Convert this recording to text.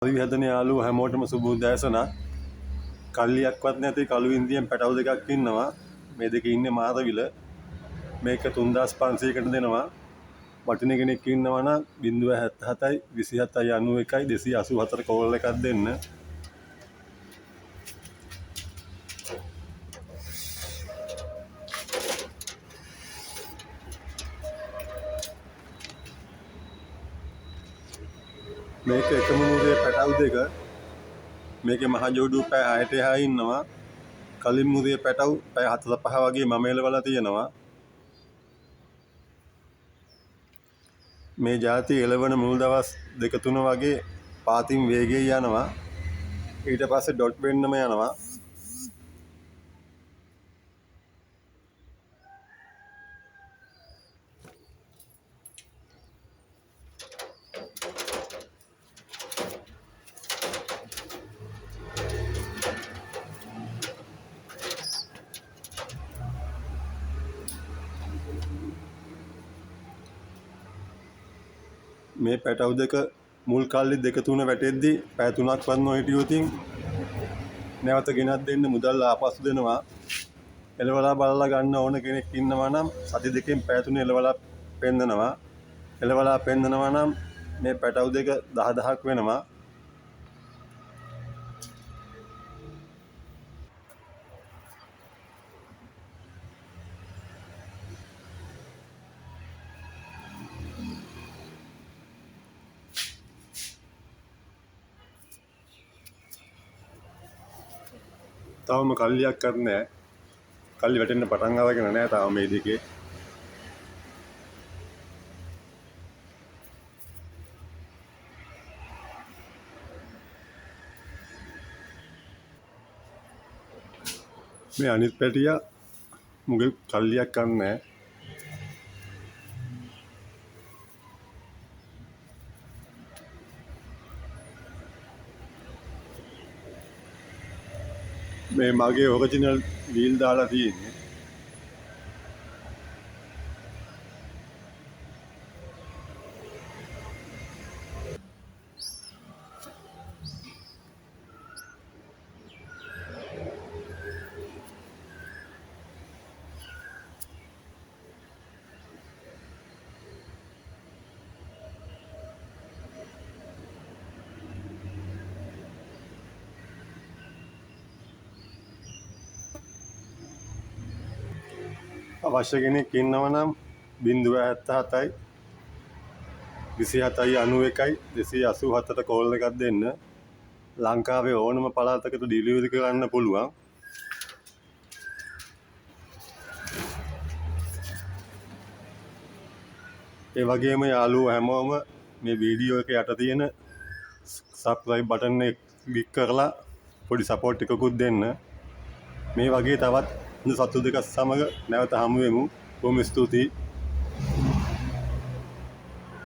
අපි හදන යාළුවෝ හැමෝටම සුබ උදෑසනක්. කල්ලියක්වත් නැති කළු ඉන්දියන් පැටවු දෙකක් ඉන්නවා. මේ දෙකේ ඉන්නේ මාරවිල. මේක 3500කට දෙනවා. වටින කෙනෙක් ඉන්නවා නම් 077යි 27යි 91යි 284 කෝල් එකක් දෙන්න. මේක එකම මුරේ පැටවු දෙක. මේකේ මහ ජෝඩුව පැය 6ට එහා ඉන්නවා. කලින් මුරේ පැටවු පැය 4-5 වගේ මම එලවලා තියෙනවා. මේ જાති එලවන මුල් දවස් 2-3 වගේ පාතින් වේගයෙන් යනවා. ඊට පස්සේ ඩොට් වෙන්නම යනවා. මේ පැටවු දෙක මුල් කල්ලි 2-3 වැටෙද්දි පැය 3ක් වන්න හිටියොතින් නැවත ගෙනත් දෙන්න මුදල් ආපසු දෙනවා. එලවලා බලලා ගන්න ඕන කෙනෙක් ඉන්නවා නම් සති දෙකෙන් පැය 3 එලවලා පෙන්නනවා. එලවලා පෙන්නනවා නම් මේ පැටවු දෙක 10000ක් වෙනවා. තවම කල්ලියක් කරන්නේ නැහැ. කල්ලි වැටෙන්න පටන් අරගෙන නැහැ තාම මේ දෙකේ. මේ අනිත් පැටියා මුගේ කල්ලියක් කරන්නේ නැහැ. මේ මගේ ඔරිජිනල් වීල් දාලා තියෙන්නේ. අවශ්‍ය කෙනෙක් ඉන්නවා නම් 077යි 27යි 91යි 287ට කෝල් එකක් දෙන්න. ලංකාවේ ඕනම පළාතකට ඩිලිවරි කරන්න පුළුවන්. ඒ වගේම යාළුවෝ හැමෝම මේ වීඩියෝ එක යට තියෙන සබ්ස්ක්‍රයිබ් බටන් එක ක්ලික් කරලා පොඩි සපෝට් එකකුත් දෙන්න. මේ වගේ තවත් සතු දෙක සමග නැවත හමු වෙමු. බොහොම ස්තුතියි.